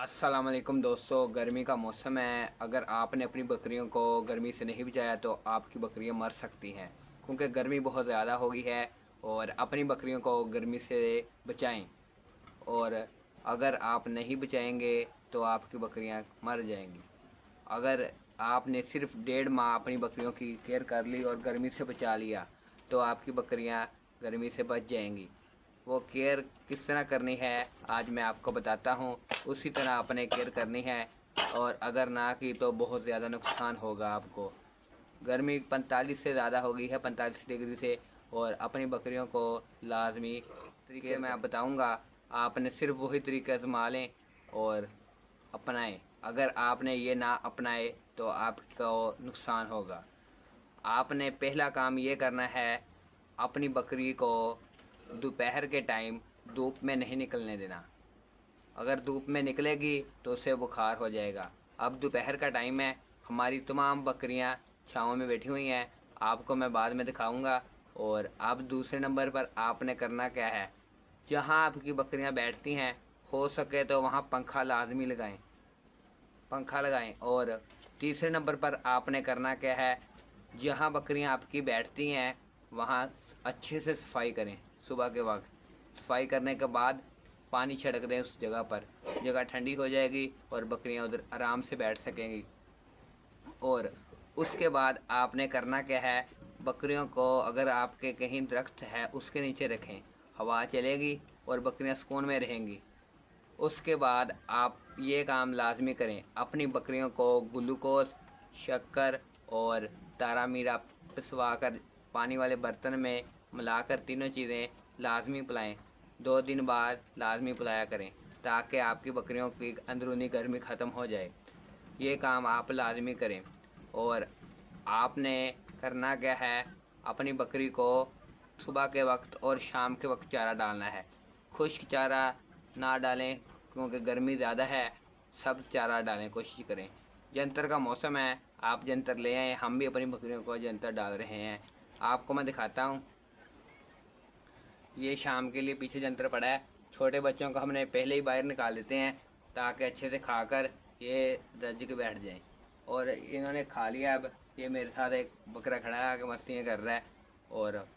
अस्सलाम वालेकुम दोस्तों। गर्मी का मौसम है। अगर आपने अपनी बकरियों को गर्मी से नहीं बचाया तो आपकी बकरियां मर सकती हैं, क्योंकि गर्मी बहुत ज़्यादा हो गई है। और अपनी बकरियों को गर्मी से बचाएं। और अगर आप नहीं बचाएंगे तो आपकी बकरियां मर जाएंगी। अगर आपने सिर्फ 1.5 माह अपनी बकरियों की केयर कर ली और गर्मी से बचा लिया तो आपकी बकरियां गर्मी से बच जाएंगी। वो केयर किस तरह करनी है आज मैं आपको बताता हूँ। उसी तरह अपने केयर करनी है, और अगर ना की तो बहुत ज़्यादा नुकसान होगा आपको। गर्मी 45 से ज़्यादा हो गई है, 45 डिग्री से। और अपनी बकरियों को लाजमी तरीके मैं बताऊँगा, आपने सिर्फ वही तरीके आजमा लें और अपनाएं। अगर आपने ये ना अपनाए तो आपको नुकसान होगा। आपने पहला काम ये करना है, अपनी बकरी को दोपहर के टाइम धूप में नहीं निकलने देना। अगर धूप में निकलेगी तो उसे बुखार हो जाएगा। अब दोपहर का टाइम है, हमारी तमाम बकरियां छाँव में बैठी हुई हैं। आपको मैं बाद में दिखाऊंगा। और अब दूसरे नंबर पर आपने करना क्या है, जहां आपकी बकरियां बैठती हैं हो सके तो वहां पंखा लाजमी लगाएं, पंखा लगाएं। और तीसरे नंबर पर आपने करना क्या है, जहां बकरियां आपकी बैठती हैं वहां अच्छे से सफाई करें। सुबह के वक्त सफाई करने के बाद पानी छिड़क दें उस जगह पर। जगह ठंडी हो जाएगी और बकरियां उधर आराम से बैठ सकेंगी। और उसके बाद आपने करना क्या है, बकरियों को अगर आपके कहीं दरख्त है उसके नीचे रखें, हवा चलेगी और बकरियां सुकून में रहेंगी। उसके बाद आप ये काम लाजमी करें, अपनी बकरियों को ग्लूकोज, शक्कर और तारा मीरा पिसवा कर पानी वाले बर्तन में मिलाकर तीनों चीज़ें लाजमी पिलाएं। 2 दिन बाद लाजमी पिलाया करें, ताकि आपकी बकरियों की अंदरूनी गर्मी ख़त्म हो जाए। ये काम आप लाजमी करें। और आपने करना क्या है, अपनी बकरी को सुबह के वक्त और शाम के वक्त चारा डालना है। खुश्क चारा ना डालें, क्योंकि गर्मी ज़्यादा है। सब चारा डालें, कोशिश करें। जंतर का मौसम है, आप जंतर ले आएँ। हम भी अपनी बकरियों को जंतर डाल रहे हैं। आपको मैं दिखाता हूँ। ये शाम के लिए पीछे जंतर पड़ा है। छोटे बच्चों को हमने पहले ही बाहर निकाल देते हैं, ताकि अच्छे से खाकर ये रज के बैठ जाएं। और इन्होंने खा लिया। अब ये मेरे साथ एक बकरा खड़ा है, आके मस्तियाँ कर रहा है। और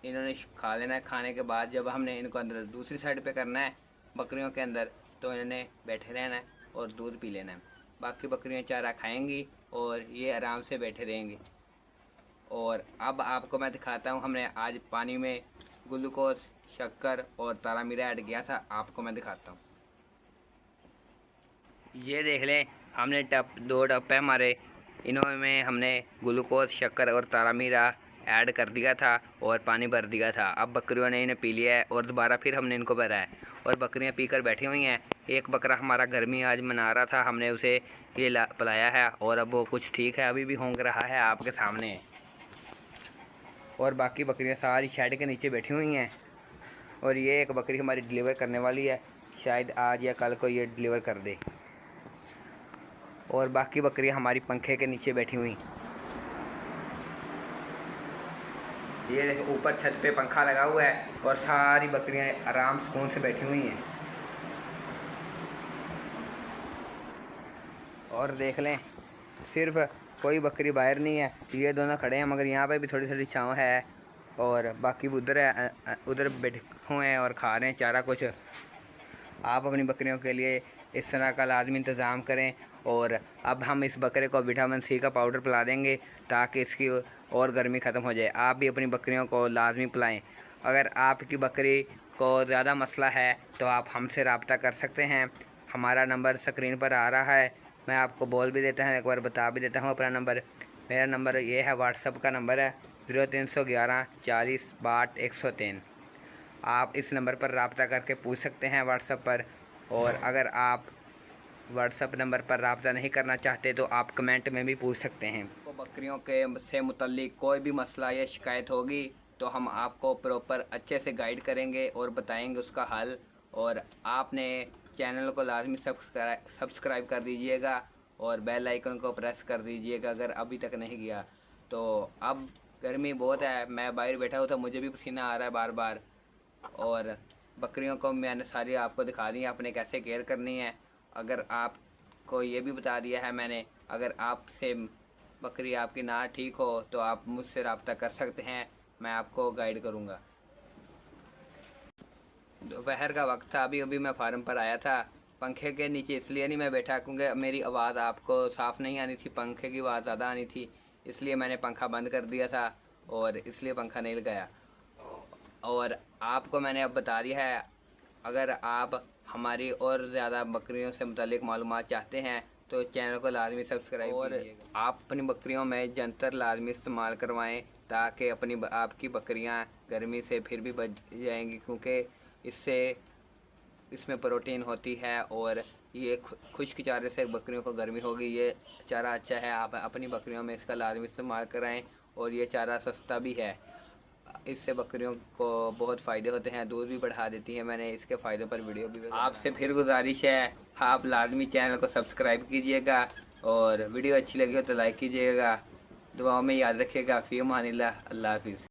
इन्होंने खा लेना है। खाने के बाद जब हमने इनको अंदर दूसरी साइड पे करना है बकरियों के अंदर, तो इन्होंने बैठे रहना है और दूध पी लेना है। बाकी बकरियाँ चारा खाएंगी और ये आराम से बैठे रहेंगी। और अब आपको मैं दिखाता हूँ, हमने आज पानी में ग्लूकोज, शक्कर और तारा मीरा ऐड किया था। आपको मैं दिखाता हूँ। ये देख लें, हमने 2 डब्बे हमारे इनमें हमने ग्लूकोज, शक्कर और तारा मीरा ऐड कर दिया था और पानी भर दिया था। अब बकरियों ने इन्हें पी लिया है और दोबारा फिर हमने इनको भरा है और बकरियां पीकर बैठी हुई हैं। एक बकरा हमारा गर्मी आज मना रहा था, हमने उसे ये पिलाया है और अब वो कुछ ठीक है, अभी भी होंग रहा है आपके सामने। और बाकी बकरियां सारी शेड के नीचे बैठी हुई हैं। और ये एक बकरी हमारी डिलीवर करने वाली है, शायद आज या कल को ये डिलीवर कर दे। और बाकी बकरियां हमारी पंखे के नीचे बैठी हुई। ये देखो, ऊपर छत पे पंखा लगा हुआ है और सारी बकरियां आराम सुकून से बैठी हुई हैं। और देख लें, सिर्फ कोई बकरी बाहर नहीं है, ये दोनों खड़े हैं, मगर यहाँ पे भी थोड़ी थोड़ी छाँव है। और बाकी उधर है, उधर बैठे हुए हैं और खा रहे हैं चारा कुछ। आप अपनी बकरियों के लिए इस तरह का लाजमी इंतज़ाम करें। और अब हम इस बकरे को विटामिन सी का पाउडर पिला देंगे, ताकि इसकी और गर्मी ख़त्म हो जाए। आप भी अपनी बकरियों को लाजमी पिलाएं। अगर आपकी बकरी को ज़्यादा मसला है तो आप हमसे रब्ता कर सकते हैं। हमारा नंबर स्क्रीन पर आ रहा है, मैं आपको बोल भी देता हूँ, एक बार बता भी देता हूँ अपना नंबर। मेरा नंबर ये है, व्हाट्सअप का नंबर है 0311 40 62 103। आप इस नंबर पर रब्ता करके पूछ सकते हैं व्हाट्सएप पर। और अगर आप व्हाट्सएप नंबर पर रब्ता नहीं करना चाहते तो आप कमेंट में भी पूछ सकते हैं। तो बकरियों के से मुतल्लिक कोई भी मसला या शिकायत होगी तो हम आपको प्रॉपर अच्छे से गाइड करेंगे और बताएंगे उसका हल। और आपने चैनल को लाजमी सब्सक्राइब कर दीजिएगा और बेल आइकन को प्रेस कर दीजिएगा अगर अभी तक नहीं किया। तो अब गर्मी बहुत है, मैं बाहर बैठा हुआ था, मुझे भी पसीना आ रहा है बार बार। और बकरियों को मैंने सारी आपको दिखा दी है, आपने कैसे केयर करनी है। अगर आपको ये भी बता दिया है मैंने, अगर आपसे बकरी आपकी ना ठीक हो तो आप मुझसे रब्ता कर सकते हैं, मैं आपको गाइड करूँगा। दोपहर का वक्त था, अभी अभी मैं फार्म पर आया था। पंखे के नीचे इसलिए नहीं मैं बैठा क्योंकि मेरी आवाज़ आपको साफ़ नहीं आनी थी, पंखे की आवाज़ ज़्यादा आनी थी, इसलिए मैंने पंखा बंद कर दिया था और इसलिए पंखा नहीं लगाया। और आपको मैंने अब बता दिया है, अगर आप हमारी और ज़्यादा बकरियों से मुतालिक मालूमात चाहते हैं तो चैनल को लाजमी सब्सक्राइब और आप अपनी बकरियों में जंतर लाजमी इस्तेमाल करवाएं ताकि आपकी बकरियां गर्मी से फिर भी बच जाएंगी, क्योंकि इसमें प्रोटीन होती है और ये खुश्क चारे से बकरियों को गर्मी होगी। ये चारा अच्छा है, आप अपनी बकरियों में इसका लाजमी इस्तेमाल कराएं और ये चारा सस्ता भी है। इससे बकरियों को बहुत फ़ायदे होते हैं, दूध भी बढ़ा देती है। मैंने इसके फ़ायदों पर वीडियो भी आपसे फिर गुजारिश है, आप लाजमी चैनल को सब्सक्राइब कीजिएगा और वीडियो अच्छी लगी हो तो लाइक कीजिएगा। दुआओं में याद रखिएगा। फ़ी अमानिल्लाह, अल्लाह हाफिज़।